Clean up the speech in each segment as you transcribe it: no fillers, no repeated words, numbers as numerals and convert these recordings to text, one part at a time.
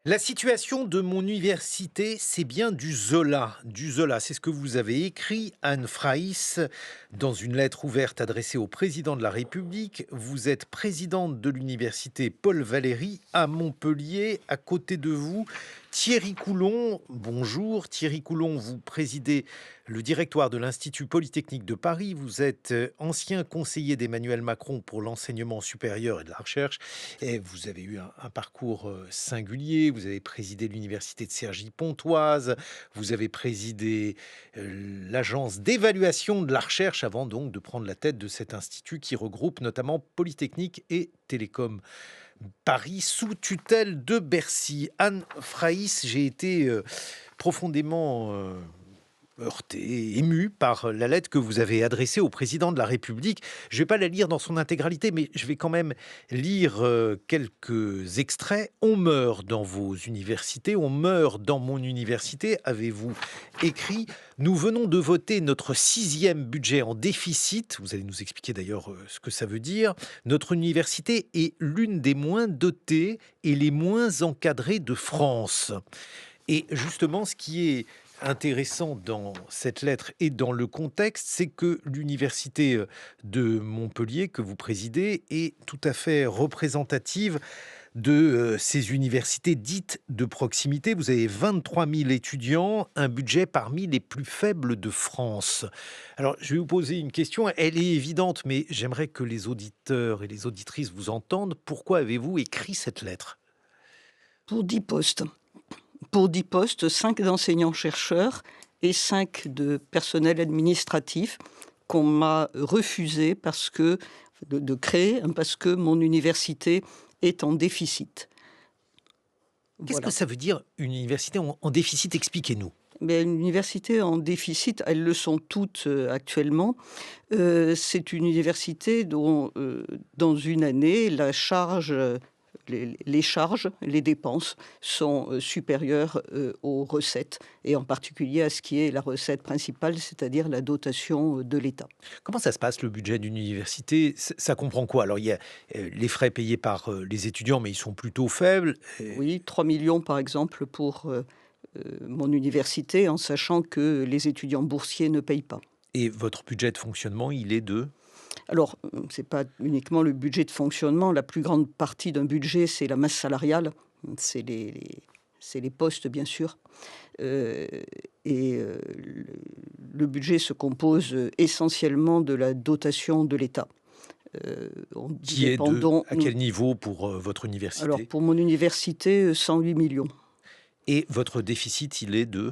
La situation de mon université, c'est bien du Zola. Du Zola, c'est ce que vous avez écrit, Anne Fraïs, dans une lettre ouverte adressée au président de la République. Vous êtes présidente de l'université Paul Valéry à Montpellier. À côté de vous, Thierry Coulon. Bonjour Thierry Coulon, vous présidez le directoire de l'Institut Polytechnique de Paris. Vous êtes ancien conseiller d'Emmanuel Macron pour l'enseignement supérieur et de la recherche. Et vous avez eu un parcours singulier. Vous avez présidé l'université de Cergy-Pontoise. Vous avez présidé l'agence d'évaluation de la recherche avant donc de prendre la tête de cet institut qui regroupe notamment Polytechnique et Télécom Paris sous tutelle de Bercy. Anne Fraïs, j'ai été profondément heurté, ému par la lettre que vous avez adressée au président de la République. Je ne vais pas la lire dans son intégralité, mais je vais quand même lire quelques extraits. On meurt dans vos universités, on meurt dans mon université, avez-vous écrit. Nous venons de voter notre 6e budget en déficit. Vous allez nous expliquer d'ailleurs ce que ça veut dire. Notre université est l'une des moins dotées et les moins encadrées de France. Et justement, ce qui est intéressant dans cette lettre et dans le contexte, c'est que l'université de Montpellier que vous présidez est tout à fait représentative de ces universités dites de proximité. Vous avez 23 000 étudiants, un budget parmi les plus faibles de France. Alors, je vais vous poser une question. Elle est évidente, mais j'aimerais que les auditeurs et les auditrices vous entendent. Pourquoi avez-vous écrit cette lettre? Pour 10 postes. Pour 10 postes, 5 d'enseignants-chercheurs et 5 de personnel administratif qu'on m'a refusé parce que de créer, parce que mon université est en déficit. Qu'est-ce que Voilà. ça veut dire une université en déficit? Expliquez-nous. Mais une université en déficit, elles le sont toutes, actuellement. C'est une université dont, dans une année, la charge, les charges, les dépenses sont, supérieures, aux recettes et en particulier à ce qui est la recette principale, c'est-à-dire la dotation, de l'État. Comment ça se passe le budget d'une université? Ça comprend quoi? Alors il y a les frais payés par les étudiants, mais ils sont plutôt faibles. Oui, 3 millions par exemple pour, mon université, en sachant que les étudiants boursiers ne payent pas. Et votre budget de fonctionnement, il est de? Alors, c'est pas uniquement le budget de fonctionnement. La plus grande partie d'un budget, c'est la masse salariale. C'est les postes, bien sûr. Heu le budget se compose, essentiellement de la dotation de l'État. Nous Qui est de dépendons à nous quel niveau pour votre alors université? pour mon université, 108 millions. Et votre déficit, il est de?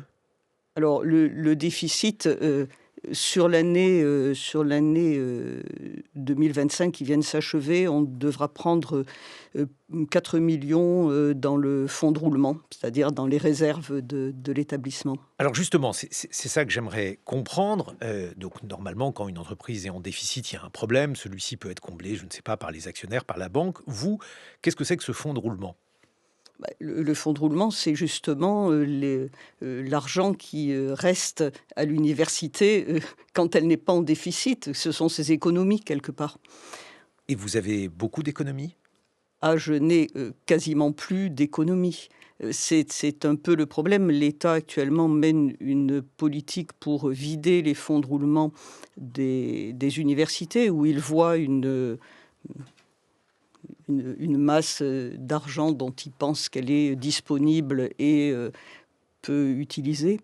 Alors le déficit, sur l'année 2025 qui vient de s'achever, on devra prendre, heu, 4 millions dans le fonds de roulement, c'est-à-dire dans les réserves de l'établissement. Alors justement, c'est ça que j'aimerais comprendre. Donc normalement, quand une entreprise est en déficit, il y a un problème. Celui-ci peut être comblé, je ne sais pas, par les actionnaires, par la banque. Vous, qu'est-ce que c'est que ce fonds de roulement? Bah, le fonds de roulement, c'est justement, l'argent qui, reste à l'université, quand elle n'est pas en déficit. Ce sont ses économies quelque part. Et vous avez beaucoup d'économies? Ah, je n'ai, quasiment plus d'économies. C'est un peu le problème. L'État actuellement mène une politique pour vider les fonds de roulement des universités où il voit une masse, d'argent dont il pense qu'elle est disponible et peu utilisée.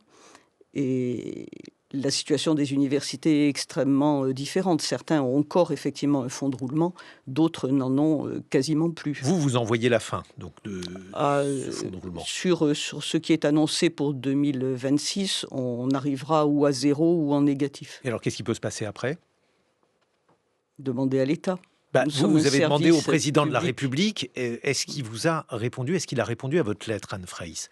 Et la situation des universités est extrêmement, différente. Certains ont encore effectivement un fonds de roulement, d'autres n'en ont, quasiment plus. Vous, vous en voyez la fin, donc de Ah, ce fonds de roulement. sur ce qui est annoncé pour 2026, on arrivera ou à zéro ou en négatif. Et alors, qu'est-ce qui peut se passer après? Demandez à l'État. Bah, Nous vous, sommes un vous avez demandé au service président de la public. République, est-ce qu'il vous a répondu? Est-ce qu'il a répondu à votre lettre, Anne Fraïs?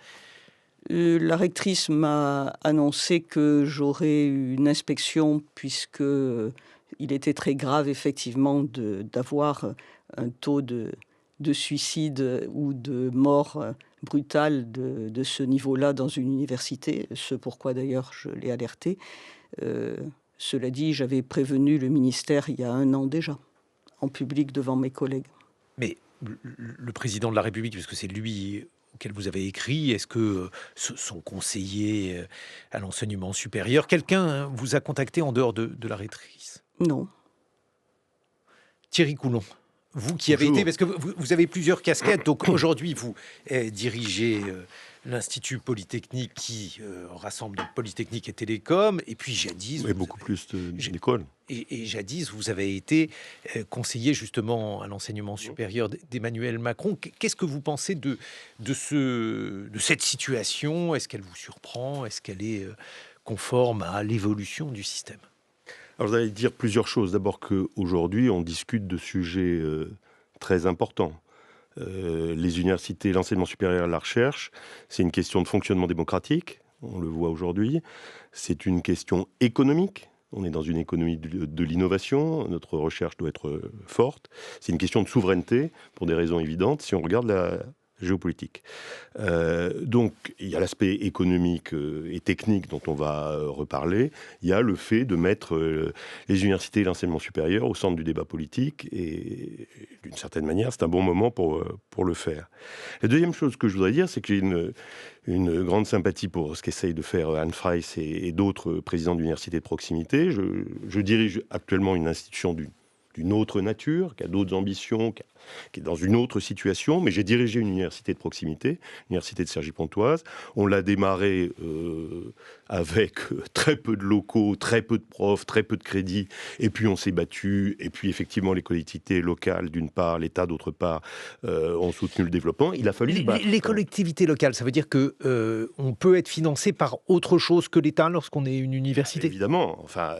La rectrice m'a annoncé que j'aurais une inspection puisque, il était très grave effectivement d'avoir un taux de suicide ou de mort, brutale de ce niveau-là dans une université, ce pourquoi d'ailleurs je l'ai alertée. Heu, Cela dit, j'avais prévenu le ministère il y a 1 an déjà, en public devant mes collègues. Mais le président de la République, puisque c'est lui auxquels vous avez écrit, est-ce que ce sont conseillers à l'enseignement supérieur? Quelqu'un vous a contacté en dehors de la rectrice? Non. Thierry Coulon, vous qui avez été, Bonjour. parce que vous avez plusieurs casquettes, donc aujourd'hui vous dirigez l'Institut Polytechnique qui rassemble donc Polytechnique et Télécom, et puis jadis, Et beaucoup plus d'écoles. et jadis vous avez été conseiller justement à l'enseignement supérieur d'Emmanuel Macron. Qu'est-ce que vous pensez de cette situation? Est-ce qu'elle vous surprend? Est-ce qu'elle est conforme à l'évolution du système? Alors, vous allez dire plusieurs choses. D'abord qu'aujourd'hui, on discute de sujets très importants. Les universités, l'enseignement supérieur et la recherche, c'est une question de fonctionnement démocratique, on le voit aujourd'hui. C'est une question économique. On est dans une économie de l'innovation, notre recherche doit être forte. C'est une question de souveraineté, pour des raisons évidentes, si on regarde la géopolitique. Donc, il y a l'aspect économique et technique dont on va reparler. Il y a le fait de mettre les universités et l'enseignement supérieur au centre du débat politique. Et d'une certaine manière, c'est un bon moment pour le faire. La deuxième chose que je voudrais dire, c'est que j'ai une grande sympathie pour ce qu'essaye de faire Anne Freyss et d'autres présidents d'universités de proximité. Je dirige actuellement une institution d'une autre nature, qui a d'autres ambitions, qui est dans une autre situation, mais j'ai dirigé une université de proximité, l'université de Cergy-Pontoise. On l'a démarré avec très peu de locaux, très peu de profs, très peu de crédits, et puis on s'est battu, et puis effectivement les collectivités locales d'une part, l'État d'autre part, ont soutenu le développement. Il a fallu se battre. Les collectivités locales, ça veut dire que on peut être financé par autre chose que l'État lorsqu'on est une université? Évidemment. Enfin,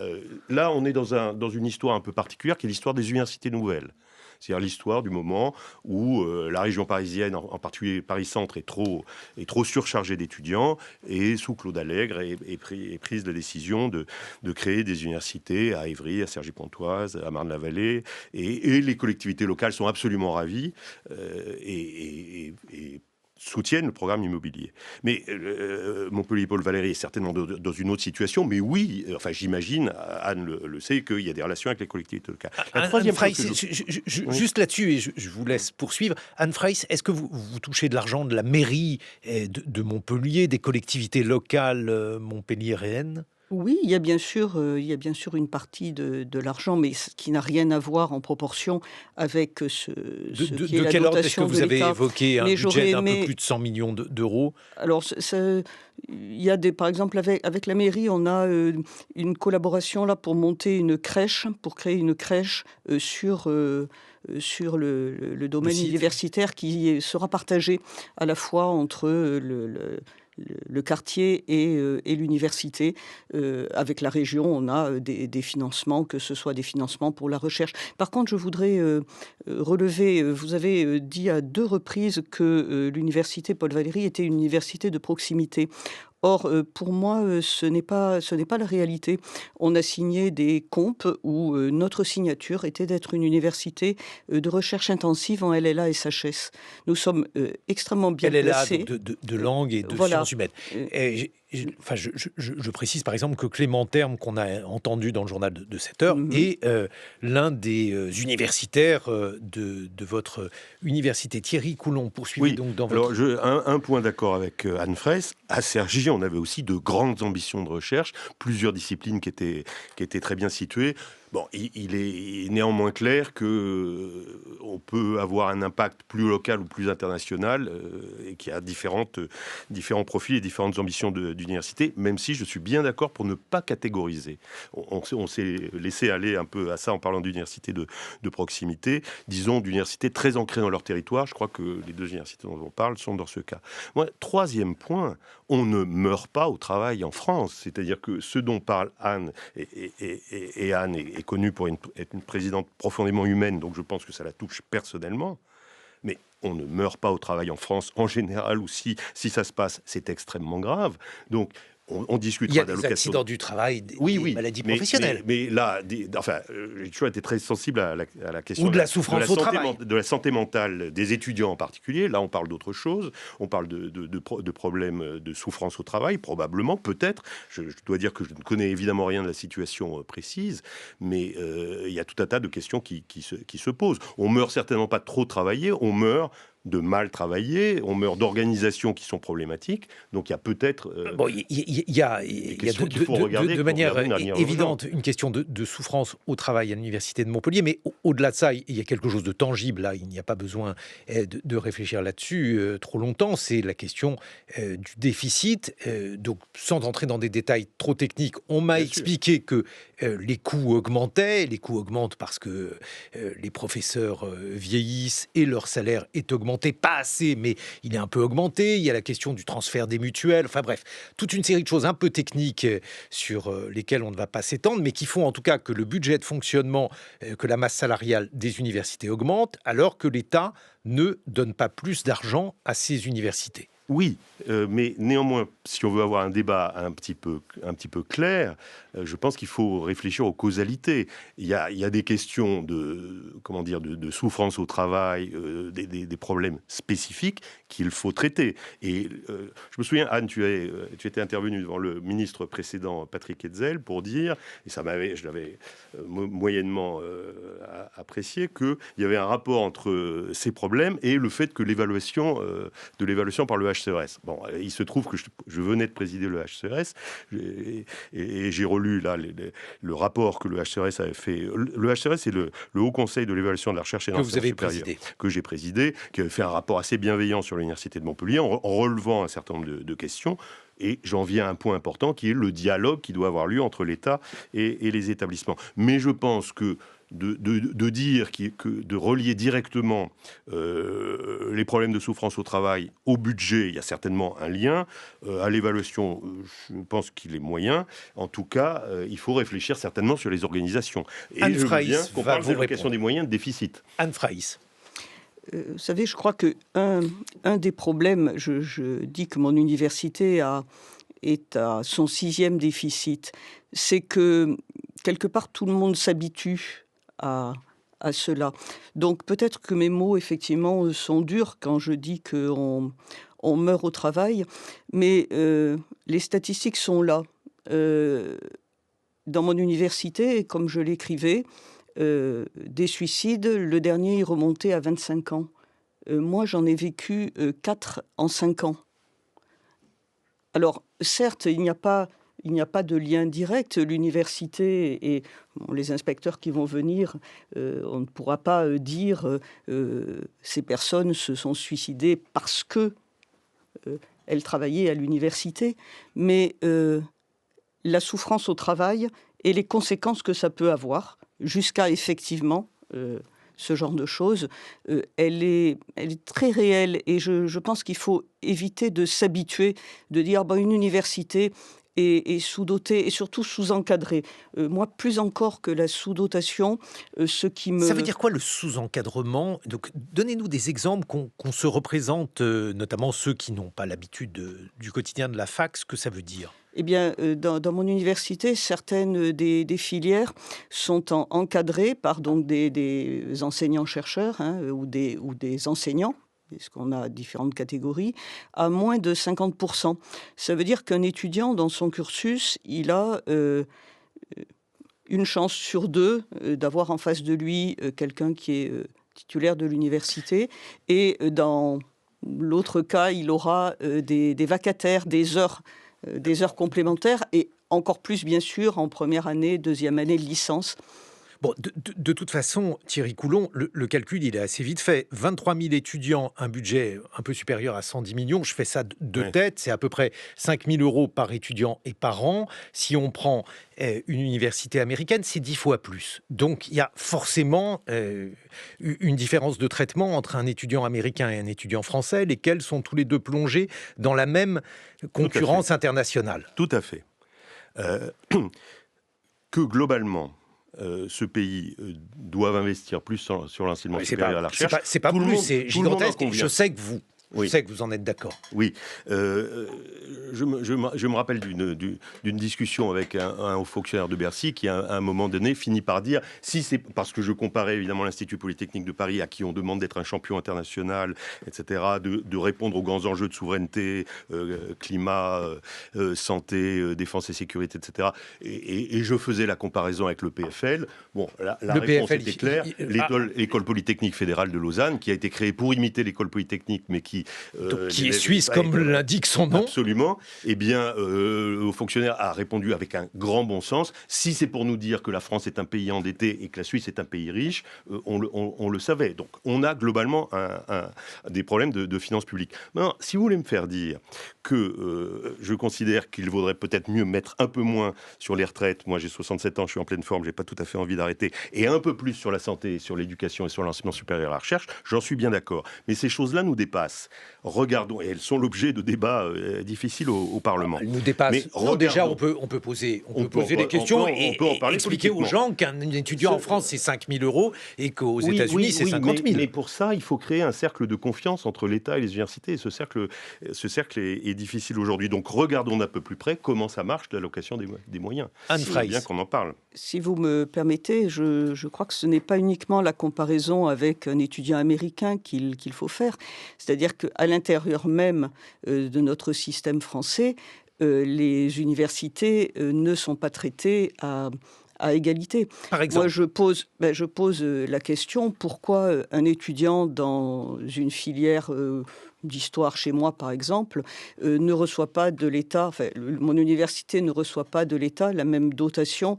là, on est dans une histoire un peu particulière, qui est l'histoire des universités nouvelles. C'est-à-dire l'histoire du moment où la région parisienne, en particulier Paris-Centre, est trop surchargée d'étudiants, et sous Claude Allègre est prise la décision de créer des universités à Évry, à Cergy-Pontoise, à Marne-la-Vallée, et les collectivités locales sont absolument ravies et soutiennent le programme immobilier. Mais Montpellier-Paul Valéry est certainement dans une autre situation, mais oui, enfin j'imagine, Anne le sait, qu'il y a des relations avec les collectivités locales. La troisième Freyss, chose juste là-dessus, et je vous laisse poursuivre. Anne Freyss, est-ce que vous touchez de l'argent de la mairie de Montpellier, des collectivités locales montpelliéraines? Oui, il y a bien sûr une partie de l'argent, mais qui n'a rien à voir en proportion avec ce qui est De la quel ordre? Est-ce que dotation vous de avez l'État. évoqué un Mais budget j'aurais d'un peu aimé. plus de 100 millions d'euros? Alors, il y a par exemple, avec la mairie, on a une collaboration là pour monter une crèche, pour créer une crèche sur le domaine site. universitaire qui sera partagé à la fois entre le quartier et l'université. Avec la région, on a des financements, que ce soit des financements pour la recherche. Par contre, je voudrais relever, vous avez dit à 2 reprises que l'université Paul Valéry était une université de proximité. Or, pour moi, ce n'est pas la réalité. On a signé des comptes où notre signature était d'être une université de recherche intensive en LLA et SHS. Nous sommes extrêmement bien Elle est là placés. donc de langue et de Voilà. sciences humaines. Et je précise par exemple que Clément Terme, qu'on a entendu dans le journal de 7 heures, est l'un des universitaires de votre université. Thierry Coulon, poursuivez Oui, donc dans alors votre... un point d'accord avec Anne Freyss. À Cergy, on avait aussi de grandes ambitions de recherche, plusieurs disciplines qui étaient très bien situées. Bon, il est néanmoins clair que on peut avoir un impact plus local ou plus international et qu'il y a différents profils et différentes ambitions d'université, même si je suis bien d'accord pour ne pas catégoriser. On s'est laissé aller un peu à ça en parlant d'universités de proximité, disons d'universités très ancrées dans leur territoire. Je crois que les 2 universités dont on parle sont dans ce cas. Moi, troisième point, on ne meurt pas au travail en France. C'est-à-dire que ce dont parle Anne, et Anne est connue pour être une présidente profondément humaine, donc je pense que ça la touche personnellement. Mais on ne meurt pas au travail en France en général, ou si ça se passe, c'est extrêmement grave. Donc, on discutera Il y a des d'allocations. accidents du travail, des Oui, maladies professionnelles. Mais là, j'ai toujours été très sensible à la question Ou de la souffrance au travail. de la santé mentale des étudiants en particulier. Là, on parle d'autre chose. On parle de problèmes de souffrance au travail, probablement, peut-être. Je dois dire que je ne connais évidemment rien de la situation précise, mais il y a tout un tas de questions qui se posent. On meurt certainement pas de trop travailler, on meurt de mal travailler, on meurt d'organisations qui sont problématiques. Donc il y a peut-être il y a de manière évidente une question de souffrance au travail à l'université de Montpellier, mais au-delà de ça, il y a quelque chose de tangible. Là, il n'y a pas besoin de réfléchir là-dessus trop longtemps. C'est la question du déficit. Donc, sans entrer dans des détails trop techniques, on m'a expliqué que les coûts augmentaient. Les coûts augmentent parce que les professeurs vieillissent et leur salaire est augmenté. Pas assez, mais il est un peu augmenté. Il y a la question du transfert des mutuelles. Enfin bref, toute une série de choses un peu techniques sur lesquelles on ne va pas s'étendre, mais qui font en tout cas que le budget de fonctionnement, que la masse salariale des universités augmente, alors que l'État ne donne pas plus d'argent à ces universités. Oui, mais néanmoins, si on veut avoir un débat un petit peu clair, je pense qu'il faut réfléchir aux causalités. Il y a des questions de souffrance au travail, des problèmes spécifiques qu'il faut traiter. Et je me souviens, Anne, tu étais intervenue devant le ministre précédent, Patrick Hetzel, pour dire, et je l'avais moyennement apprécié, qu'il y avait un rapport entre ces problèmes et le fait que l'évaluation par le HCERES. Bon, il se trouve que je venais de présider le HCERES et j'ai relu là le rapport que le HCERES avait fait. Le HCERES, c'est le Haut Conseil de l'évaluation de la recherche et de l'enseignement supérieur que j'ai présidé, qui avait fait un rapport assez bienveillant sur l'Université de Montpellier en relevant un certain nombre de questions. Et j'en viens à un point important qui est le dialogue qui doit avoir lieu entre l'État et les établissements. Mais je pense que de relier directement les problèmes de souffrance au travail au budget, il y a certainement un lien. À l'évaluation, je pense qu'il est moyen. En tout cas, il faut réfléchir certainement sur les organisations. Et Anne je veux Fraïs bien qu'on parle de la question répondre. des moyens de déficit. Anne Fraïs. Vous savez, je crois que un des problèmes, je dis que mon université est à son 6e déficit, c'est que quelque part tout le monde s'habitue à cela. Donc peut-être que mes mots, effectivement, sont durs quand je dis qu'on meurt au travail, mais les statistiques sont là. Dans mon université, comme je l'écrivais, des suicides, le dernier est remonté à 25 ans. Moi, j'en ai vécu 4 en 5 ans. Alors, certes, il n'y a pas de lien direct. L'université et les inspecteurs qui vont venir, on ne pourra pas dire ces personnes se sont suicidées parce que elles travaillaient à l'université. Mais la souffrance au travail et les conséquences que ça peut avoir, jusqu'à effectivement ce genre de choses, elle est très réelle. Et je pense qu'il faut éviter de s'habituer, de dire une université est sous-dotée et surtout sous-encadrée. Moi, plus encore que la sous-dotation, ce qui me... Ça veut dire quoi le sous-encadrement? Donc, donnez-nous des exemples qu'on se représente, notamment ceux qui n'ont pas l'habitude du quotidien de la fac, ce que ça veut dire. Eh bien, dans mon université, certaines des filières sont encadrées par donc des enseignants-chercheurs ou des enseignants, parce qu'on a différentes catégories, à moins de 50%. Ça veut dire qu'un étudiant, dans son cursus, il a une chance sur 2 d'avoir en face de lui quelqu'un qui est titulaire de l'université, et dans l'autre cas, il aura des vacataires, des heures complémentaires, et encore plus, bien sûr, en première année, deuxième année de licence. Bon, de toute façon, Thierry Coulon, le calcul, il est assez vite fait. 23 000 étudiants, un budget un peu supérieur à 110 millions. Je fais ça de tête. C'est à peu près 5 000 € par étudiant et par an. Si on prend une université américaine, c'est 10 fois plus. Donc, il y a forcément une différence de traitement entre un étudiant américain et un étudiant français, lesquels sont tous les deux plongés dans la même concurrence internationale. Tout à fait. Que globalement... ce pays doit investir plus sur l'enseignement supérieur à la recherche. C'est pas plus, c'est gigantesque. Je sais que vous Je sais que vous en êtes d'accord. Oui. Je me rappelle d'une discussion avec un haut fonctionnaire de Bercy qui, à un moment donné, finit par dire, si c'est parce que je comparais évidemment l'Institut Polytechnique de Paris, à qui on demande d'être un champion international, etc., de répondre aux grands enjeux de souveraineté, climat, santé, défense et sécurité, etc. Et je faisais la comparaison avec le PFL. Bon, la réponse PFL, était claire. L'école Polytechnique fédérale de Lausanne, qui a été créée pour imiter l'école polytechnique, mais qui est suisse, comme l'indique son nom. Absolument. Eh bien, le fonctionnaire a répondu avec un grand bon sens. Si c'est pour nous dire que la France est un pays endetté et que la Suisse est un pays riche, on le savait. Donc, on a globalement des problèmes de finances publiques. Maintenant, si vous voulez me faire dire que je considère qu'il vaudrait peut-être mieux mettre un peu moins sur les retraites, moi j'ai 67 ans, je suis en pleine forme, j'ai pas tout à fait envie d'arrêter, et un peu plus sur la santé, sur l'éducation et sur l'enseignement supérieur et la recherche, j'en suis bien d'accord. Mais ces choses-là nous dépassent. Regardons, et elles sont l'objet de débats difficiles au Parlement. Elles nous dépassent. Mais non, déjà, on peut poser des questions et expliquer aux gens qu'un étudiant en France, c'est 5 000 € et qu'aux États-Unis, c'est 50 000. Mais pour ça, il faut créer un cercle de confiance entre l'État et les universités. Et ce cercle est difficile aujourd'hui. Donc, regardons d'un peu plus près comment ça marche, l'allocation des moyens. Anne Fraiss. C'est bien qu'on en parle. Si vous me permettez, je crois que ce n'est pas uniquement la comparaison avec un étudiant américain qu'il faut faire. C'est-à-dire qu'à l'intérieur même de notre système français, les universités ne sont pas traitées à égalité. Par exemple, moi, je pose la question, pourquoi un étudiant dans une filière d'histoire chez moi, par exemple, ne reçoit pas de l'État, mon université ne reçoit pas de l'État la même dotation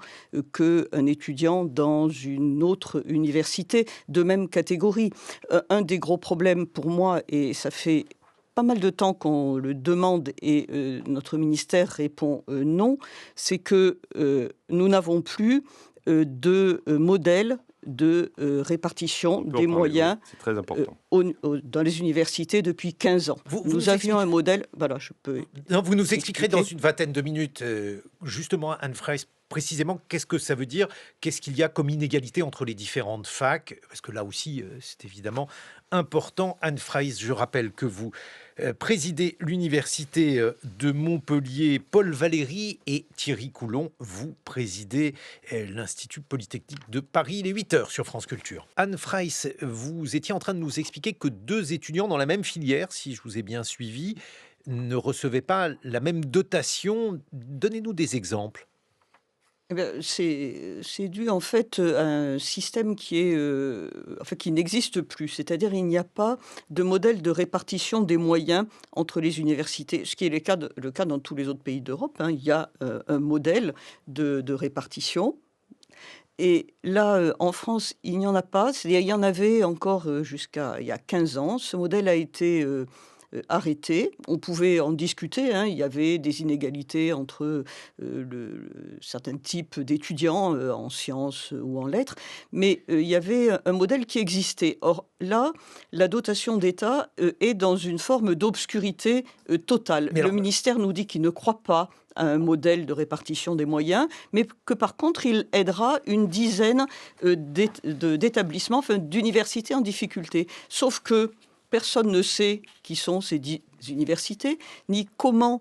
qu'un étudiant dans une autre université de même catégorie. Un des gros problèmes pour moi, et ça fait pas mal de temps qu'on le demande et notre ministère répond non, c'est que nous n'avons plus de modèle de répartition des moyens c'est très important. Dans les universités depuis 15 ans. Nous avions un modèle... Voilà, je peux... Non, vous nous expliquerez dans une vingtaine de minutes, justement, Anne Fraiss, précisément, qu'est-ce que ça veut dire? Qu'est-ce qu'il y a comme inégalité entre les différentes facs? Parce que là aussi, c'est évidemment important. Anne Fraiss, je rappelle que vous présidez l'université de Montpellier, Paul Valéry, et Thierry Coulon, vous présidez l'Institut Polytechnique de Paris. Il est 8h sur France Culture. Anne Fraiss, vous étiez en train de nous expliquer que deux étudiants dans la même filière, si je vous ai bien suivi, ne recevaient pas la même dotation. Donnez-nous des exemples. Eh bien, c'est dû en fait à un système qui n'existe plus. C'est-à-dire il n'y a pas de modèle de répartition des moyens entre les universités, ce qui est le cas dans tous les autres pays d'Europe. Il y a un modèle de répartition. Et là, en France, il n'y en a pas. C'est-à-dire il y en avait encore jusqu'à il y a 15 ans. Ce modèle a été arrêté. On pouvait en discuter. Il y avait des inégalités entre certains types d'étudiants en sciences ou en lettres, mais il y avait un modèle qui existait. Or, là, la dotation d'État est dans une forme d'obscurité totale. Le ministère nous dit qu'il ne croit pas à un modèle de répartition des moyens, mais que par contre, il aidera une dizaine d'établissements, d'universités en difficulté. Sauf que personne ne sait qui sont ces universités, ni comment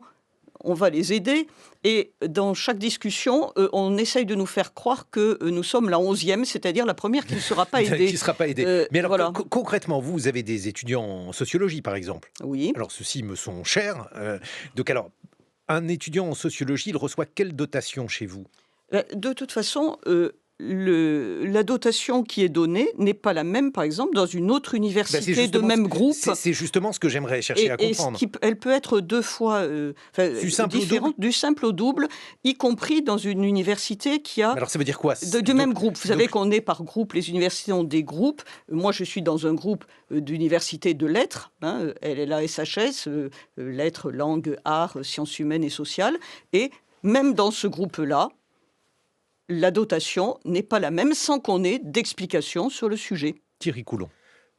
on va les aider. Et dans chaque discussion, on essaye de nous faire croire que nous sommes la 11e, c'est-à-dire la première qui ne sera pas aidée. Qui ne sera pas aidée. Mais alors, voilà. Concrètement, vous avez des étudiants en sociologie, par exemple. Oui. Alors, ceux-ci me sont chers. Donc, alors, un étudiant en sociologie, il reçoit quelle dotation chez vous? De toute façon... la dotation qui est donnée n'est pas la même, par exemple, dans une autre université de même groupe. C'est justement ce que j'aimerais chercher à comprendre. Elle peut être deux fois différente, du simple au double, y compris dans une université qui a... Mais alors ça veut dire quoi? Du même groupe. Vous savez qu'on est par groupe, les universités ont des groupes. Moi, je suis dans un groupe d'université de lettres, la SHS, lettres, langues, arts, sciences humaines et sociales. Et même dans ce groupe-là, la dotation n'est pas la même sans qu'on ait d'explications sur le sujet. Thierry Coulon.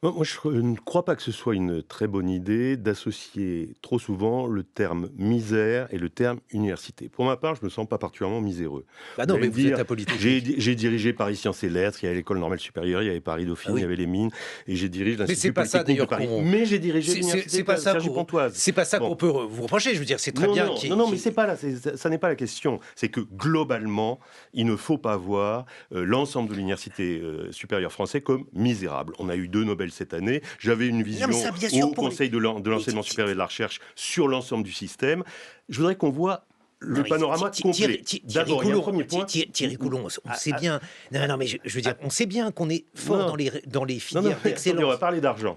Moi, je ne crois pas que ce soit une très bonne idée d'associer trop souvent le terme misère et le terme université. Pour ma part, je me sens pas particulièrement miséreux. Bah Vous non, allez mais me vous êtes dire, apolitique. j'ai dirigé Paris Sciences et Lettres, il y avait l'École normale supérieure, il y avait Paris Ah Dauphine, il y oui. avait les mines, et j'ai dirigé Mais c'est l'Institut pas ça Polytechnique de d'ailleurs Paris. qu'on Mais j'ai dirigé c'est l'Université pas ça Sergi Pontoise. c'est pas ça Bon. qu'on peut vous reprocher. Je veux dire, c'est très Non, bien non, non, non, mais c'est pas là, ça n'est pas la question. C'est que globalement, il ne faut pas voir l'ensemble de l'université supérieure française comme misérable. On a eu 2 Nobel cette année. J'avais une Non, mais vision ça, bien sûr, au Conseil de l'enseignement supérieur et de la recherche sur l'ensemble du système. Je voudrais qu'on voit non, le mais panorama complet. D'abord, il y a un premier point. Thierry Coulon, on sait Ah, bien. Non, non, mais je veux dire, on sait bien qu'on est fort non, dans les non, non, filières mais attendez, on d'excellence. va parler d'argent.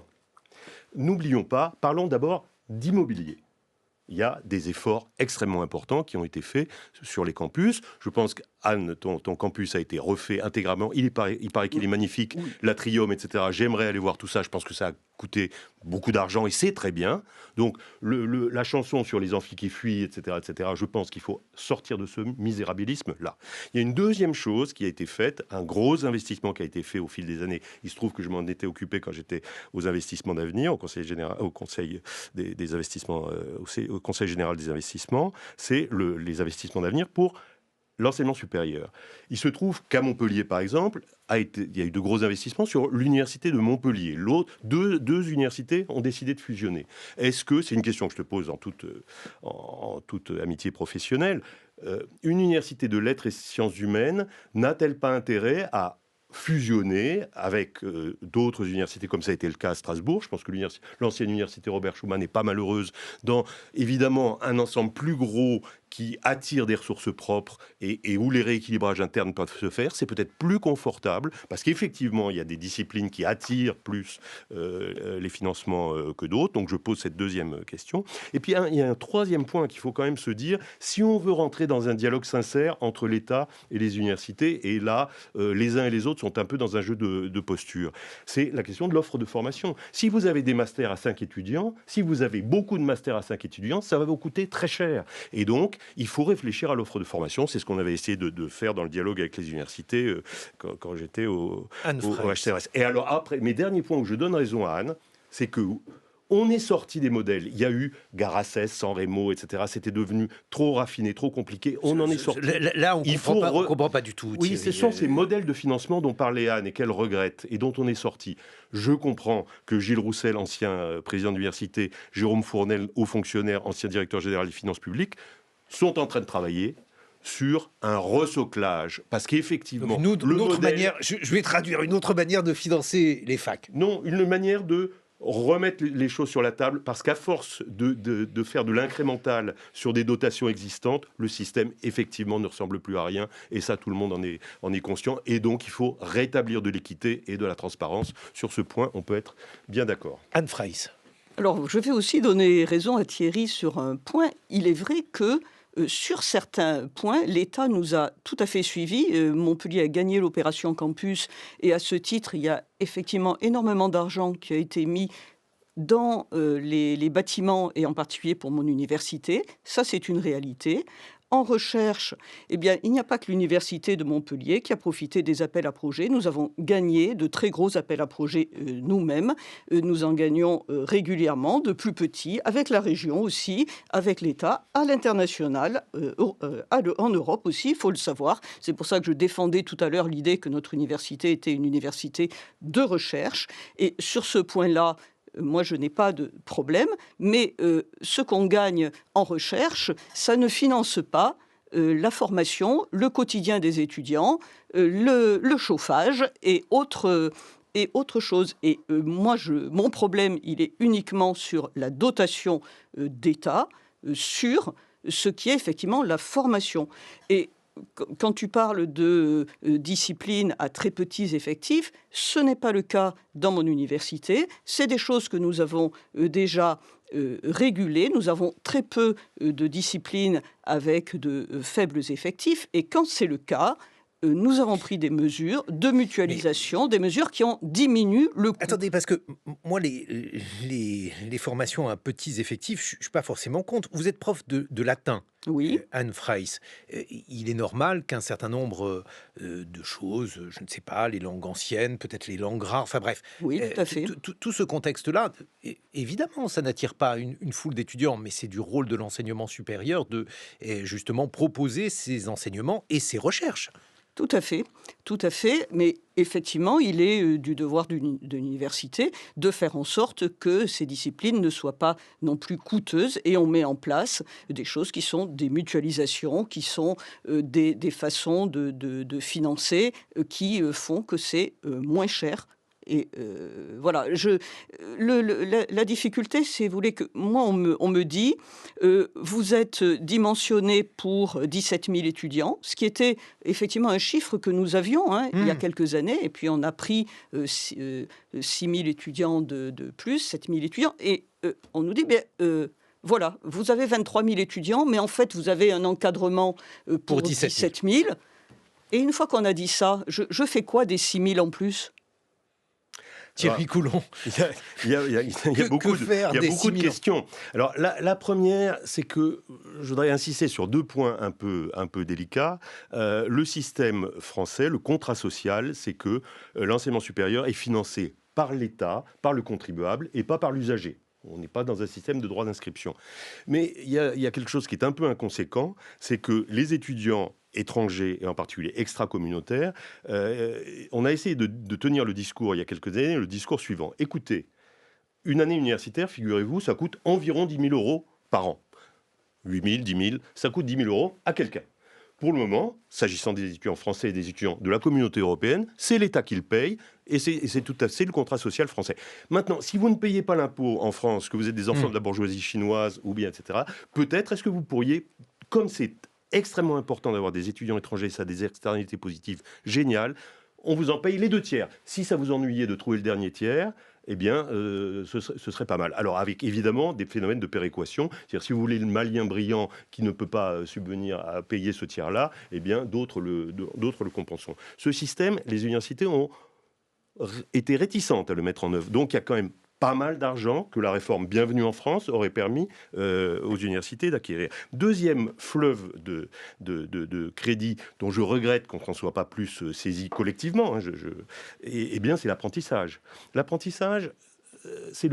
N'oublions pas, parlons d'abord d'immobilier. Il y a des efforts extrêmement importants qui ont été faits sur les campus. Je pense qu'Anne, ton campus a été refait intégralement. Il paraît qu'il est magnifique, l'atrium, etc. J'aimerais aller voir tout ça. Je pense que ça a coûté beaucoup d'argent et c'est très bien. Donc la chanson sur les amphis qui fuient, etc., je pense qu'il faut sortir de ce misérabilisme-là. Il y a une deuxième chose qui a été faite, un gros investissement qui a été fait au fil des années. Il se trouve que je m'en étais occupé quand j'étais aux investissements d'avenir, au Conseil général, au Conseil des investissements, au Conseil général des investissements, c'est les investissements d'avenir pour l'enseignement supérieur. Il se trouve qu'à Montpellier, par exemple, il y a eu de gros investissements sur l'université de Montpellier. Deux universités ont décidé de fusionner. Est-ce que, c'est une question que je te pose en toute amitié professionnelle, une université de lettres et sciences humaines n'a-t-elle pas intérêt à fusionner avec d'autres universités, comme ça a été le cas à Strasbourg? Je pense que l'ancienne université Robert Schuman n'est pas malheureuse dans, évidemment, un ensemble plus gros qui attire des ressources propres et où les rééquilibrages internes peuvent se faire. C'est peut-être plus confortable, parce qu'effectivement, il y a des disciplines qui attirent plus les financements que d'autres. Donc, je pose cette deuxième question. Et puis, il y a un troisième point qu'il faut quand même se dire. Si on veut rentrer dans un dialogue sincère entre l'État et les universités, et là, les uns et les autres sont un peu dans un jeu de posture, c'est la question de l'offre de formation. Si vous avez des masters à 5 étudiants, si vous avez beaucoup de masters à 5 étudiants, ça va vous coûter très cher. Et donc, il faut réfléchir à l'offre de formation. C'est ce qu'on avait essayé de faire dans le dialogue avec les universités quand j'étais au HCRS. Et alors après, mes derniers points où je donne raison à Anne, c'est que on est sorti des modèles. Il y a eu Garacès, San Remo, etc. C'était devenu trop raffiné, trop compliqué. On en est sorti. Là, on ne comprend pas du tout. Oui, Thierry. ce sont ces modèles de financement dont parlait Anne et qu'elle regrette et dont on est sorti. Je comprends que Gilles Roussel, ancien président d'université, Jérôme Fournel, haut fonctionnaire, ancien directeur général des finances publiques, sont en train de travailler sur un resoclage. Parce qu'effectivement... Je vais traduire une autre manière de financer les facs. Non, une manière de remettre les choses sur la table, parce qu'à force de faire de l'incrémental sur des dotations existantes, le système, effectivement, ne ressemble plus à rien. Et ça, tout le monde en est conscient. Et donc, il faut rétablir de l'équité et de la transparence. Sur ce point, on peut être bien d'accord. Anne Freyss. Alors, je vais aussi donner raison à Thierry sur un point. Il est vrai que sur certains points, l'État nous a tout à fait suivis. Montpellier a gagné l'opération Campus et à ce titre, il y a effectivement énormément d'argent qui a été mis dans les bâtiments et en particulier pour mon université. Ça, c'est une réalité. En recherche, eh bien, il n'y a pas que l'université de Montpellier qui a profité des appels à projets. Nous avons gagné de très gros appels à projets nous-mêmes. Nous en gagnons régulièrement, de plus petits, avec la région aussi, avec l'État, à l'international, en Europe aussi, il faut le savoir. C'est pour ça que je défendais tout à l'heure l'idée que notre université était une université de recherche. Et sur ce point-là, moi, je n'ai pas de problème, mais ce qu'on gagne en recherche, ça ne finance pas la formation, le quotidien des étudiants, le chauffage et autre chose. Et moi, mon problème, il est uniquement sur la dotation d'État, sur ce qui est effectivement la formation. Et quand tu parles de disciplines à très petits effectifs, ce n'est pas le cas dans mon université. C'est des choses que nous avons déjà régulées. Nous avons très peu de disciplines avec de faibles effectifs. Et quand c'est le cas, nous avons pris des mesures de mutualisation, des mesures qui ont diminué le coût. Attendez, parce que moi, les formations à petits effectifs, je ne suis pas forcément contre. Vous êtes prof de latin, Oui, Anne Freyss. Il est normal qu'un certain nombre de choses, je ne sais pas, les langues anciennes, peut-être les langues rares, enfin bref, oui, tout à fait. tout ce contexte-là, évidemment, ça n'attire pas une foule d'étudiants, mais c'est du rôle de l'enseignement supérieur de justement proposer ces enseignements et ces recherches. Tout à fait, mais effectivement, il est du devoir de l'université de faire en sorte que ces disciplines ne soient pas non plus coûteuses, et on met en place des choses qui sont des mutualisations, qui sont des façons de financer qui font que c'est moins cher. Et voilà, la difficulté, c'est, vous voulez, que moi, on me dit, vous êtes dimensionné pour 17 000 étudiants, ce qui était effectivement un chiffre que nous avions il y a quelques années, et puis on a pris 6 000 étudiants de plus, 7 000 étudiants, et on nous dit, voilà, vous avez 23 000 étudiants, mais en fait, vous avez un encadrement pour 17 000. Et une fois qu'on a dit ça, je fais quoi des 6 000 en plus ? Thierry Coulon. Il y a beaucoup de questions. Alors, la première, c'est que je voudrais insister sur 2 points un peu délicats. Le système français, le contrat social, c'est que l'enseignement supérieur est financé par l'État, par le contribuable et pas par l'usager. On n'est pas dans un système de droit d'inscription. Mais il y a quelque chose qui est un peu inconséquent, c'est que les étudiants étrangers, et en particulier extra-communautaires, on a essayé de tenir le discours il y a quelques années, le discours suivant. Écoutez, une année universitaire, figurez-vous, ça coûte environ 10 000 euros par an. 8 000, 10 000, ça coûte 10 000 euros à quelqu'un. Pour le moment, s'agissant des étudiants français et des étudiants de la communauté européenne, c'est l'État qui le paye et c'est tout à fait le contrat social français. Maintenant, si vous ne payez pas l'impôt en France, que vous êtes des enfants de la bourgeoisie chinoise ou bien, etc., peut-être est-ce que vous pourriez, comme c'est extrêmement important d'avoir des étudiants étrangers, ça a des externalités positives géniales, on vous en paye les 2 tiers. Si ça vous ennuyait de trouver le dernier tiers, eh bien, ce serait pas mal. Alors, avec évidemment des phénomènes de péréquation, c'est-à-dire si vous voulez le Malien brillant qui ne peut pas subvenir à payer ce tiers-là, eh bien, d'autres le compenseront. Ce système, les universités ont été réticentes à le mettre en œuvre. Donc, il y a quand même pas mal d'argent que la réforme Bienvenue en France aurait permis aux universités d'acquérir. Deuxième fleuve de crédit dont je regrette qu'on ne soit pas plus saisi collectivement, eh bien, c'est l'apprentissage. L'apprentissage, c'est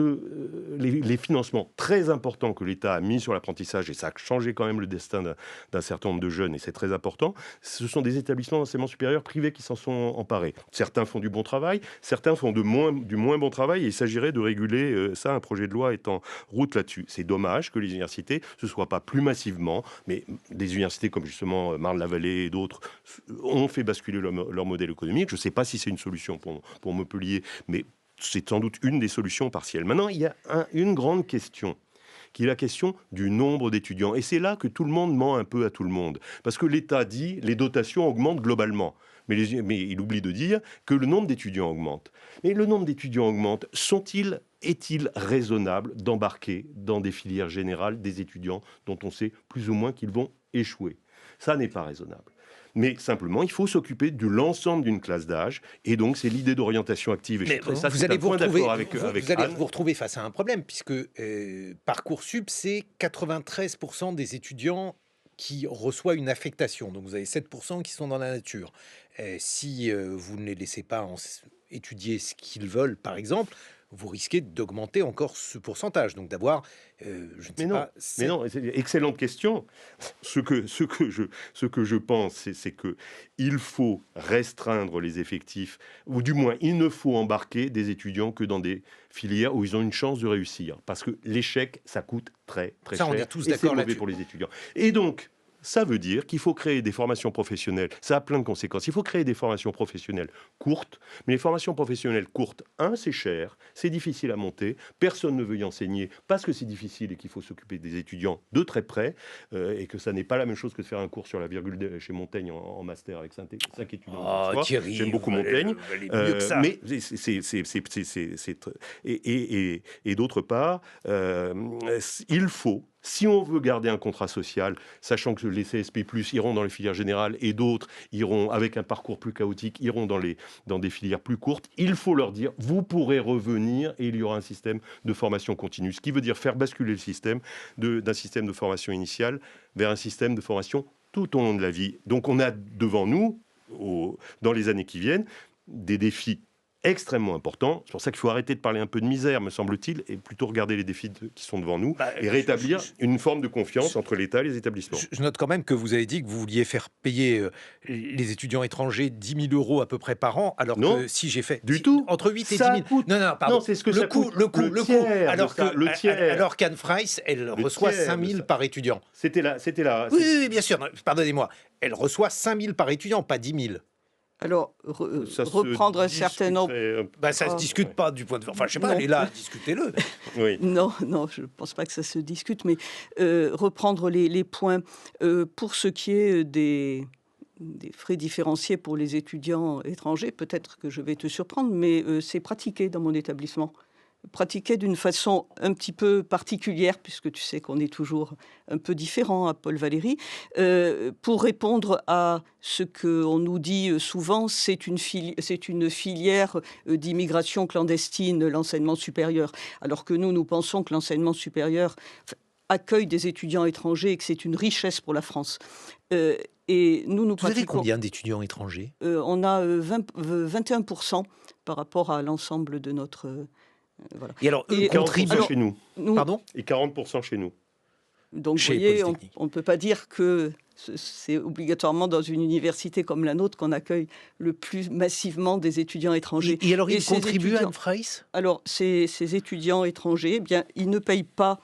les financements très importants que l'État a mis sur l'apprentissage, et ça a changé quand même le destin d'un certain nombre de jeunes, et c'est très important. Ce sont des établissements d'enseignement supérieur privés qui s'en sont emparés. Certains font du bon travail, certains font du moins bon travail, et il s'agirait de réguler ça. Un projet de loi est en route là-dessus. C'est dommage que les universités ne soient pas plus massivement, mais des universités comme justement Marne-la-Vallée et d'autres ont fait basculer leur modèle économique. Je ne sais pas si c'est une solution pour Montpellier, mais c'est sans doute une des solutions partielles. Maintenant, il y a une grande question, qui est la question du nombre d'étudiants. Et c'est là que tout le monde ment un peu à tout le monde. Parce que l'État dit les dotations augmentent globalement. Mais il oublie de dire que le nombre d'étudiants augmente. Mais le nombre d'étudiants augmente. Est-il raisonnable d'embarquer dans des filières générales des étudiants dont on sait plus ou moins qu'ils vont échouer ? Ça n'est pas raisonnable. Mais simplement, il faut s'occuper de l'ensemble d'une classe d'âge. Et donc, c'est l'idée d'orientation active. Et vous allez vous retrouver face à un problème, puisque Parcoursup, c'est 93% des étudiants qui reçoivent une affectation. Donc, vous avez 7% qui sont dans la nature. Si vous ne les laissez pas étudier ce qu'ils veulent, par exemple, vous risquez d'augmenter encore ce pourcentage, donc d'avoir, Mais non, c'est une excellente question. Ce que je pense, c'est que il faut restreindre les effectifs, ou du moins, il ne faut embarquer des étudiants que dans des filières où ils ont une chance de réussir, parce que l'échec, ça coûte très cher, on est tous et d'accord c'est mauvais là-dessus. pour les étudiants. Et donc, ça veut dire qu'il faut créer des formations professionnelles. Ça a plein de conséquences. Il faut créer des formations professionnelles courtes. Mais les formations professionnelles courtes, c'est cher, c'est difficile à monter. Personne ne veut y enseigner parce que c'est difficile et qu'il faut s'occuper des étudiants de très près. Et que ça n'est pas la même chose que de faire un cours sur la virgule chez Montaigne en master avec 5 étudiants. Thierry, j'aime beaucoup Montaigne. Mieux que ça. Mais et d'autre part, il faut Si on veut garder un contrat social, sachant que les CSP+, iront dans les filières générales et d'autres iront, avec un parcours plus chaotique, iront dans des filières plus courtes, il faut leur dire, vous pourrez revenir et il y aura un système de formation continue. Ce qui veut dire faire basculer le système d'un système de formation initiale vers un système de formation tout au long de la vie. Donc on a devant nous, dans les années qui viennent, des défis extrêmement important. C'est pour ça qu'il faut arrêter de parler un peu de misère, me semble-t-il, et plutôt regarder les défis qui sont devant nous et rétablir une forme de confiance entre l'État et les établissements. Je note quand même que vous avez dit que vous vouliez faire payer les étudiants étrangers 10 000 euros à peu près par an, alors non, que si j'ai fait... Du tout. Entre 8 et 10 Ça 000... coûte. Non, pardon. Non, c'est ce que ça coûte. Le coût. Alors qu'Anne Freiss, elle reçoit 5 000 par étudiant. C'était là. Oui, bien sûr. Non, pardonnez-moi. Elle reçoit 5 000 par étudiant, pas 10 000. Alors, reprendre un certain nombre... ça ne se discute pas du point de vue... Enfin, je sais pas, elle est là, discutez-le. Oui. Non, je ne pense pas que ça se discute, mais reprendre les points. Pour ce qui est des frais différenciés pour les étudiants étrangers, peut-être que je vais te surprendre, mais c'est pratiqué dans mon établissement. Pratiqué d'une façon un petit peu particulière, puisque tu sais qu'on est toujours un peu différent à Paul Valéry, pour répondre à ce qu'on nous dit souvent, c'est une filière d'immigration clandestine, l'enseignement supérieur, alors que nous pensons que l'enseignement supérieur accueille des étudiants étrangers et que c'est une richesse pour la France. Et nous Vous avez combien d'étudiants étrangers ? On a 21% par rapport à l'ensemble de notre... Voilà. Et alors, 40% chez nous. Pardon ? Et 40% chez nous. Donc, vous voyez, on ne peut pas dire que c'est obligatoirement dans une université comme la nôtre qu'on accueille le plus massivement des étudiants étrangers. Et alors, ils contribuent à Anne Freiss ? Alors, ces étudiants étrangers, eh bien, ils ne payent pas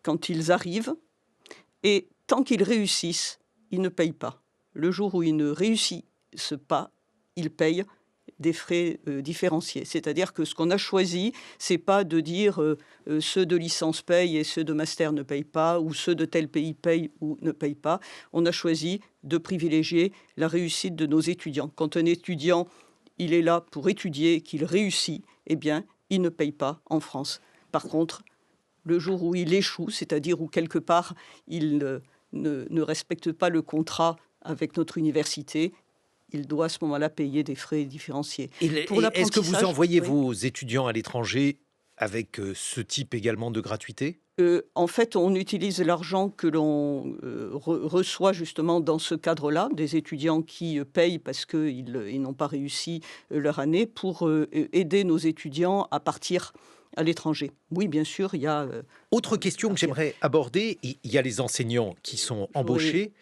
quand ils arrivent, et tant qu'ils réussissent, ils ne payent pas. Le jour où ils ne réussissent pas, ils payent des frais différenciés. C'est-à-dire que ce qu'on a choisi, c'est pas de dire ceux de licence payent et ceux de master ne payent pas, ou ceux de tel pays payent ou ne payent pas. On a choisi de privilégier la réussite de nos étudiants. Quand un étudiant, il est là pour étudier, qu'il réussit, eh bien, il ne paye pas en France. Par contre, le jour où il échoue, c'est-à-dire où quelque part il ne respecte pas le contrat avec notre université, il doit à ce moment-là payer des frais différenciés. Est-ce que vous envoyez vos étudiants à l'étranger avec ce type également de gratuité ? En fait, on utilise l'argent que l'on reçoit justement dans ce cadre-là, des étudiants qui payent parce qu'ils n'ont pas réussi leur année, pour aider nos étudiants à partir à l'étranger. Oui, bien sûr, il y a... Autre question que j'aimerais aborder, il y a les enseignants qui sont embauchés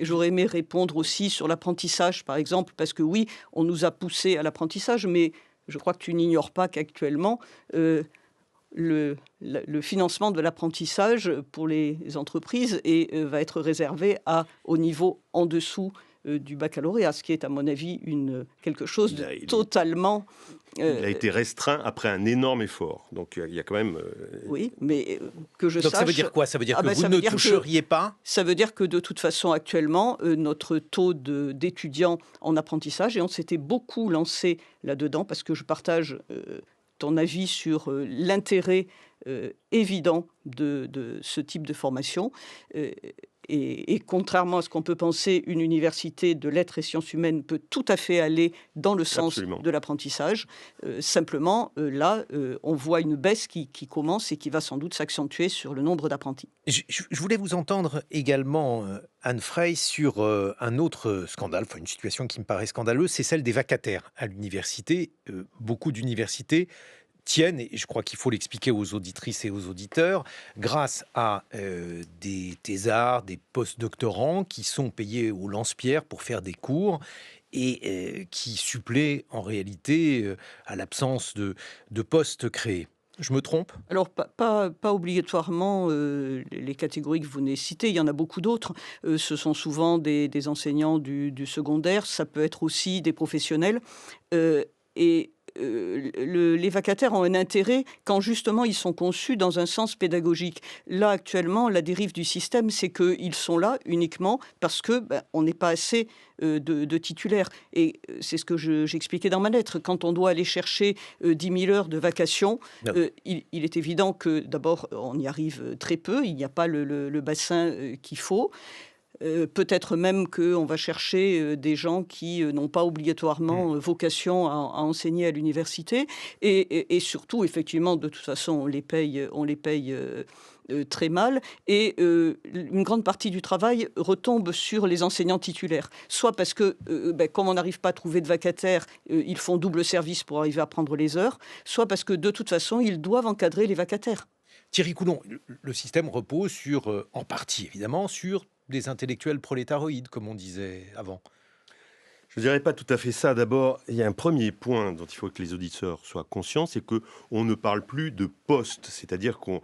J'aurais aimé répondre aussi sur l'apprentissage, par exemple, parce que oui, on nous a poussé à l'apprentissage, mais je crois que tu n'ignores pas qu'actuellement, le financement de l'apprentissage pour les entreprises va être réservé au niveau en dessous du baccalauréat, ce qui est à mon avis quelque chose de totalement... Il a été restreint après un énorme effort. Donc il y a quand même... Oui, mais que je sache... Donc ça veut dire quoi ? Ça veut dire que vous ne toucheriez pas ? Ça veut dire que de toute façon, actuellement, notre taux d'étudiants en apprentissage, et on s'était beaucoup lancé là-dedans, parce que je partage ton avis sur l'intérêt évident de ce type de formation. Et contrairement à ce qu'on peut penser, une université de lettres et sciences humaines peut tout à fait aller dans le sens de l'apprentissage. Simplement, là, on voit une baisse qui commence et qui va sans doute s'accentuer sur le nombre d'apprentis. Je voulais vous entendre également, Anne Freiss, sur un autre scandale, une situation qui me paraît scandaleuse, c'est celle des vacataires à l'université. Beaucoup d'universités tiennent, et je crois qu'il faut l'expliquer aux auditrices et aux auditeurs, grâce à des thésards, des post-doctorants qui sont payés au lance-pierre pour faire des cours et qui suppléent en réalité à l'absence de postes créés. Je me trompe ? Alors, pas obligatoirement les catégories que vous venez citer, il y en a beaucoup d'autres. Ce sont souvent des enseignants du secondaire, ça peut être aussi des professionnels. Et les vacataires ont un intérêt quand justement ils sont conçus dans un sens pédagogique. Là, actuellement, la dérive du système, c'est qu'ils sont là uniquement parce que on n'est pas assez de titulaires. Et c'est ce que j'expliquais dans ma lettre. Quand on doit aller chercher 10 000 heures de vacation, il est évident que d'abord, on y arrive très peu. Il n'y a pas le bassin qu'il faut. Peut-être même qu'on va chercher des gens qui n'ont pas obligatoirement vocation à enseigner à l'université. Et surtout, effectivement, de toute façon, on les paye très mal. Et une grande partie du travail retombe sur les enseignants titulaires. Soit parce que, comme on n'arrive pas à trouver de vacataires, ils font double service pour arriver à prendre les heures. Soit parce que, de toute façon, ils doivent encadrer les vacataires. Thierry Coulon, le système repose en partie évidemment, sur des intellectuels prolétaroïdes, comme on disait avant. Je ne dirais pas tout à fait ça. D'abord, il y a un premier point dont il faut que les auditeurs soient conscients, c'est qu'on ne parle plus de poste. C'est-à-dire qu'une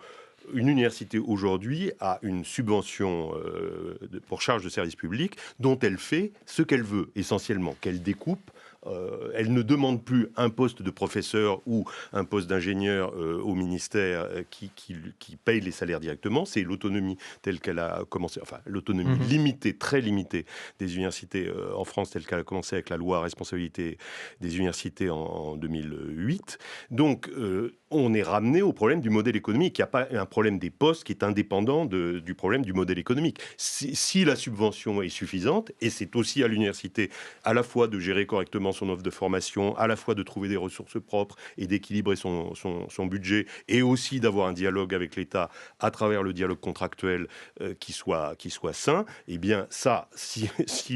université aujourd'hui a une subvention pour charge de service public dont elle fait ce qu'elle veut, essentiellement, qu'elle découpe. Elle ne demande plus un poste de professeur ou un poste d'ingénieur au ministère qui paye les salaires directement. C'est l'autonomie telle qu'elle a commencé, enfin l'autonomie limitée, très limitée des universités en France telle qu'elle a commencé avec la loi responsabilité des universités en 2008. Donc on est ramené au problème du modèle économique. Il n'y a pas un problème des postes qui est indépendant du problème du modèle économique. Si la subvention est suffisante, et c'est aussi à l'université à la fois de gérer correctement son offre de formation, à la fois de trouver des ressources propres et d'équilibrer son budget, et aussi d'avoir un dialogue avec l'État à travers le dialogue contractuel qui soit sain, eh bien ça, si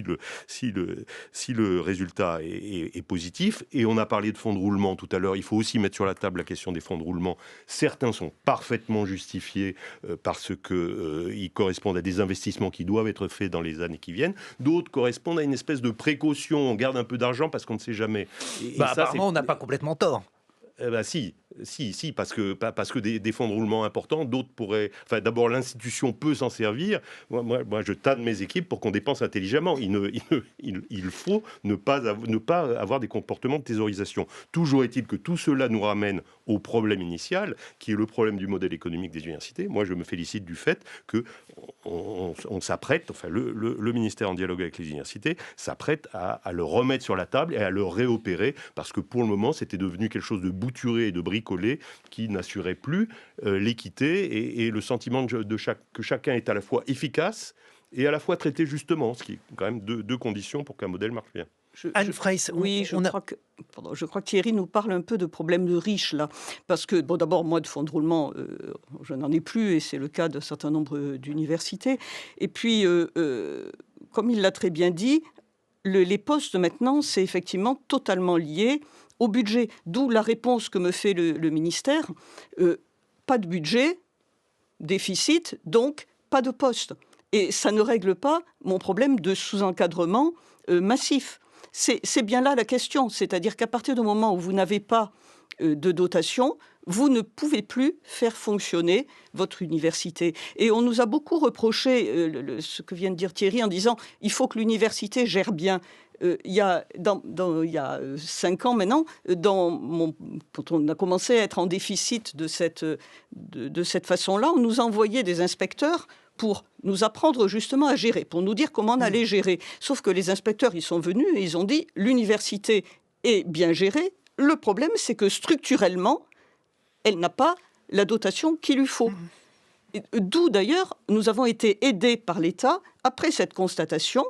le résultat est positif, et on a parlé de fonds de roulement tout à l'heure, il faut aussi mettre sur la table la question des fonds de roulement. Certains sont parfaitement justifiés parce qu'ils correspondent à des investissements qui doivent être faits dans les années qui viennent. D'autres correspondent à une espèce de précaution. On garde un peu d'argent parce qu'on ne sait jamais. Ça, apparemment, on n'a pas complètement tort. Si, parce que des fonds de roulement importants, d'autres pourraient... Enfin, d'abord, l'institution peut s'en servir. Moi, je tâte mes équipes pour qu'on dépense intelligemment. Il faut ne pas avoir des comportements de thésaurisation. Toujours est-il que tout cela nous ramène au problème initial, qui est le problème du modèle économique des universités. Moi, je me félicite du fait qu'on s'apprête, enfin, le ministère en dialogue avec les universités, s'apprête à le remettre sur la table et à le réopérer, parce que pour le moment, c'était devenu quelque chose de bouturé et de bricolé qui n'assurait plus l'équité et le sentiment que chacun est à la fois efficace et à la fois traité justement, ce qui est quand même deux conditions pour qu'un modèle marche bien. Anne Freysse, je crois que Thierry nous parle un peu de problèmes de riches, là. Parce que, d'abord, moi, de fonds de roulement, je n'en ai plus, et c'est le cas d'un certain nombre d'universités. Et puis, comme il l'a très bien dit, les postes, maintenant, c'est effectivement totalement lié au budget. D'où la réponse que me fait le ministère. Pas de budget, déficit, donc pas de poste. Et ça ne règle pas mon problème de sous-encadrement massif. C'est bien là la question. C'est-à-dire qu'à partir du moment où vous n'avez pas de dotation, vous ne pouvez plus faire fonctionner votre université. Et on nous a beaucoup reproché ce que vient de dire Thierry en disant « il faut que l'université gère bien ». Il y a 5 ans maintenant, quand on a commencé à être en déficit de cette façon-là, on nous envoyait des inspecteurs pour nous apprendre justement à gérer, pour nous dire comment on allait gérer. Sauf que les inspecteurs, ils sont venus et ils ont dit l'université est bien gérée. Le problème, c'est que structurellement, elle n'a pas la dotation qu'il lui faut. D'où d'ailleurs, nous avons été aidés par l'État. Après cette constatation,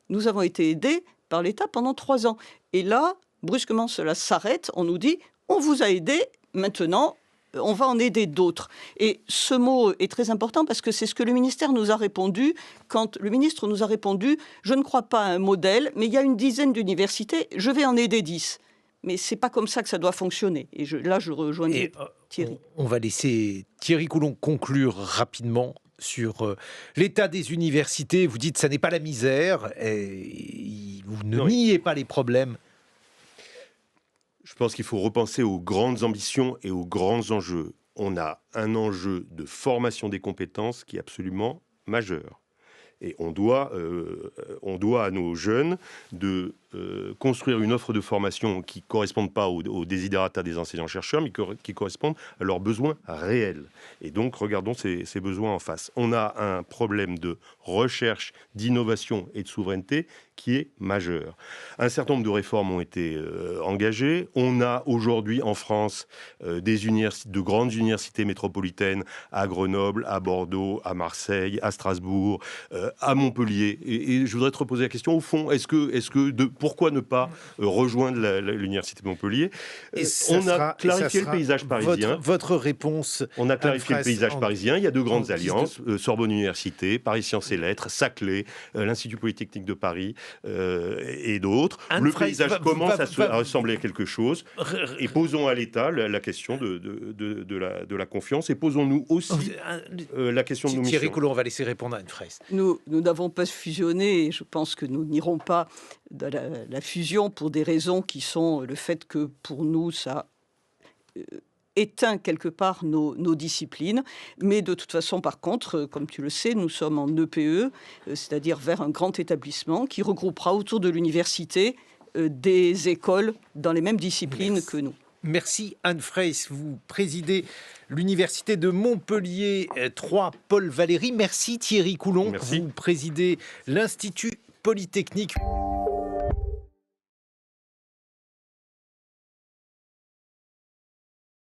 nous avons été aidés par l'État pendant 3 ans. Et là, brusquement, cela s'arrête. On nous dit, on vous a aidé, maintenant, on va en aider d'autres. Et ce mot est très important parce que c'est ce que le ministère nous a répondu quand le ministre nous a répondu « Je ne crois pas à un modèle, mais il y a une dizaine d'universités, je vais en aider 10 ». Mais c'est pas comme ça que ça doit fonctionner. Et là, je rejoins Thierry. On va laisser Thierry Coulon conclure rapidement sur l'état des universités. Vous dites que ça n'est pas la misère, et vous ne niez pas les problèmes. Je pense qu'il faut repenser aux grandes ambitions et aux grands enjeux. On a un enjeu de formation des compétences qui est absolument majeur. Et on doit à nos jeunes de construire une offre de formation qui ne corresponde pas aux desiderata des enseignants-chercheurs, mais qui corresponde à leurs besoins réels. Et donc, regardons ces besoins en face. On a un problème de recherche, d'innovation et de souveraineté qui est majeur. Un certain nombre de réformes ont été engagées. On a aujourd'hui en France de grandes universités métropolitaines à Grenoble, à Bordeaux, à Marseille, à Strasbourg, à Montpellier. Et je voudrais te reposer la question, au fond, pourquoi ne pas rejoindre l'université de Montpellier? On a clarifié le paysage parisien. Votre réponse. On a clarifié le paysage parisien. Il y a deux grandes alliances, Sorbonne Université, Paris Sciences et Lettres, Saclay, l'Institut Polytechnique de Paris et d'autres. Le paysage commence à ressembler à quelque chose. Et posons à l'État la question de la confiance et posons-nous aussi la question de nos missions. Thierry Coulon, on va laisser répondre à Anne Fraisse. Nous n'avons pas fusionné et je pense que nous n'irons pas dans la fusion pour des raisons qui sont le fait que pour nous, ça éteint quelque part nos disciplines. Mais de toute façon, par contre, comme tu le sais, nous sommes en EPE, c'est-à-dire vers un grand établissement qui regroupera autour de l'université des écoles dans les mêmes disciplines que nous. Merci Anne Fraisse, vous présidez l'université de Montpellier 3 Paul Valéry. Merci Thierry Coulon, Merci. vous présidez l'Institut Polytechnique.